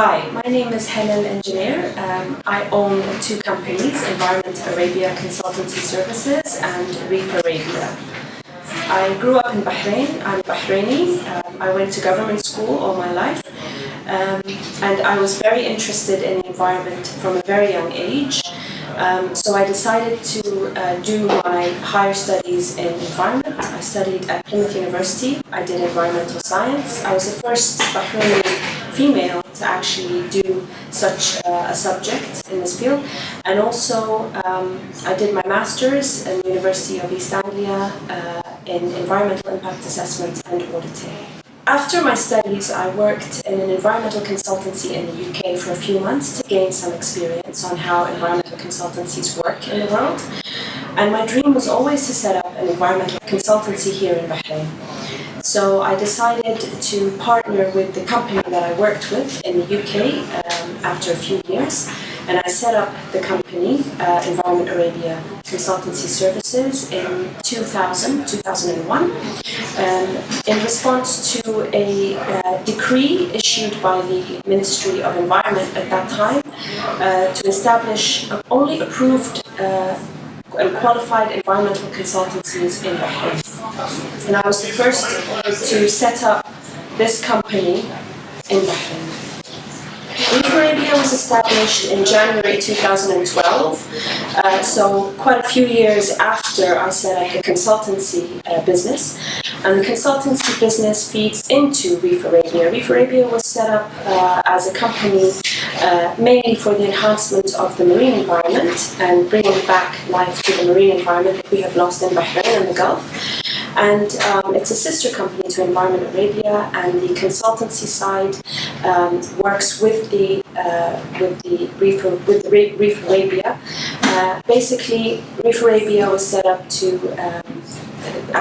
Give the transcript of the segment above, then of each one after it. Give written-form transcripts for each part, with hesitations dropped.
Hi, my name is Halel Engineer. I own two companies, Environment Arabia Consultancy Services and Reef Arabia. I grew up in Bahrain. I'm Bahraini. I went to government school all my life. And I was very interested in the environment from a very young age. So I decided to do my higher studies in environment. I studied at Plymouth University. I did environmental science. I was the first Bahraini female to actually do such a subject in this field. And also I did my master's in the University of East Anglia in environmental impact assessment and auditing. After my studies, I worked in an environmental consultancy in the UK for a few months to gain some experience on how environmental consultancies work in the world. And my dream was always to set up an environmental consultancy here in Bahrain. So I decided to partner with the company that I worked with in the UK after a few years. And I set up the company, Environment Arabia Consultancy Services, in 2001, in response to a decree issued by the Ministry of Environment at that time to establish only approved and qualified environmental consultancies in Bahrain. And I was the first to set up this company in Bahrain. Reef Arabia was established in January 2012, so quite a few years after I set up the consultancy business. And the consultancy business feeds into Reef Arabia. Reef Arabia was set up as a company mainly for the enhancement of the marine environment and bringing back life to the marine environment that we have lost in Bahrain and the Gulf. And it's a sister company to Environment Arabia, and the consultancy side works with the Reef Arabia. Basically, Reef Arabia was set up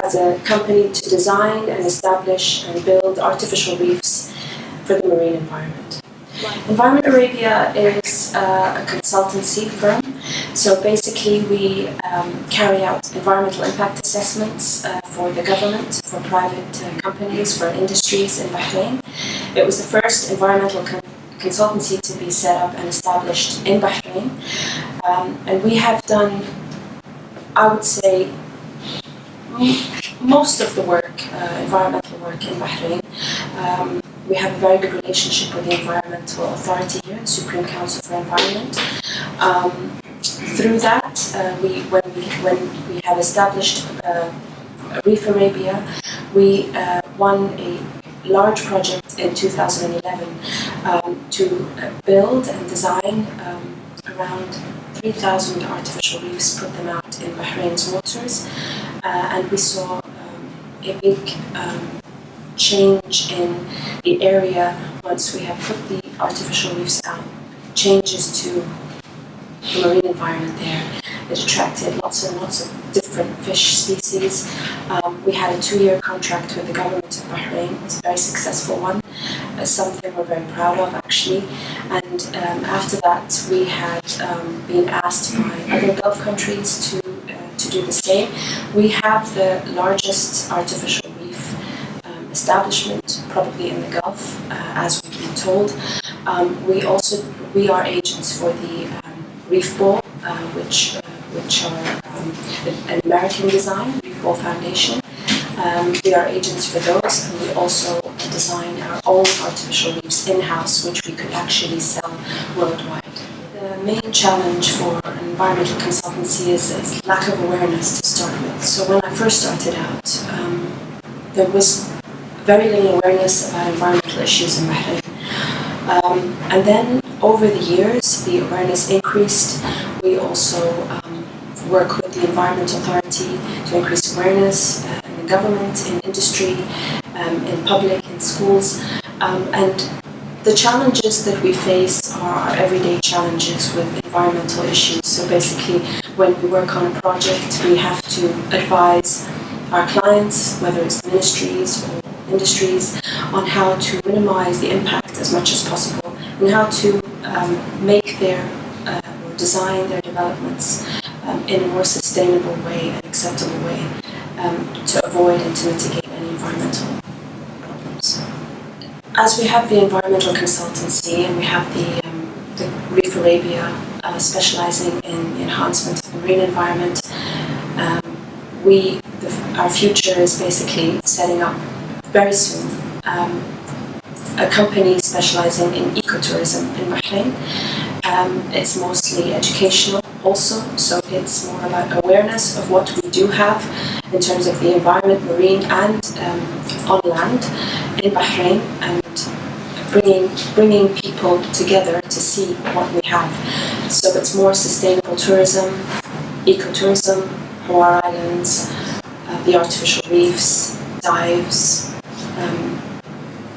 as a company to design and establish and build artificial reefs for the marine environment. Environment Arabia is a consultancy firm. So basically we carry out environmental impact assessments for the government, for private companies, for industries in Bahrain. It was the first environmental consultancy to be set up and established in Bahrain. And we have done, I would say, most of the work, environmental work in Bahrain. We have a very good relationship with the Environmental Authority here, the Supreme Council for Environment. Through that, when we have established Reef Arabia, we won a large project in 2011 to build and design around 3,000 artificial reefs, put them out in Bahrain's waters, and we saw a big change in the area once we have put the artificial reefs out. Changes to the marine environment there. It attracted lots and lots of different fish species. We had a 2-year contract with the government of Bahrain. It was a very successful one, something we're very proud of actually. And after that we had been asked by other Gulf countries to do the same. We have the largest artificial reef establishment probably in the Gulf, as we've been told. We are agents for the reef ball, which are an American design, Reef Ball Foundation. We are agents for those, and we also design our own artificial reefs in-house, which we could actually sell worldwide. The main challenge for an environmental consultancy is lack of awareness to start with. So when I first started out, there was very little awareness about environmental issues in Bahrain. And then over the years, the awareness increased. We also work with the Environment Authority to increase awareness in the government, in industry, in public, in schools. And the challenges that we face are our everyday challenges with environmental issues. So basically, when we work on a project, we have to advise our clients, whether it's ministries or industries, on how to minimize the impact as much as possible and how to make their or design their developments in a more sustainable way and acceptable way to avoid and to mitigate any environmental problems. as we have the environmental consultancy and we have the Reef Arabia specializing in enhancement of the marine environment, our future is basically setting up very soon a company specializing in ecotourism in Bahrain. It's mostly educational also, so it's more about awareness of what we do have in terms of the environment, marine and on land in Bahrain, and bringing people together to see what we have. So it's more sustainable tourism, ecotourism, Hawar Islands, the artificial reefs, dives,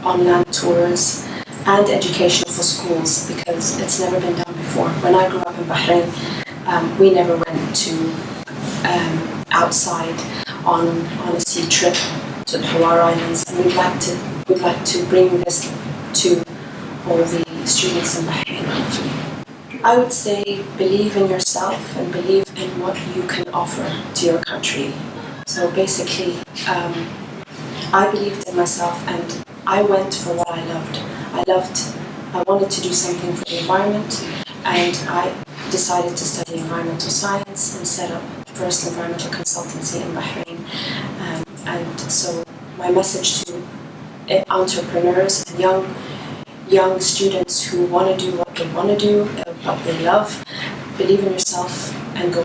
on-land tours, and education for schools, because it's never been done before. When I grew up in Bahrain, we never went to outside on a sea trip to the Hawar Islands, and we'd like to bring this to all the students in Bahrain, hopefully. I would say believe in yourself and believe in what you can offer to your country. So basically, I believed in myself and I went for what I loved. I wanted to do something for the environment, and I decided to study environmental science and set up the first environmental consultancy in Bahrain. And so my message to entrepreneurs and young students who want to do what they want to do, what they love, believe in yourself and go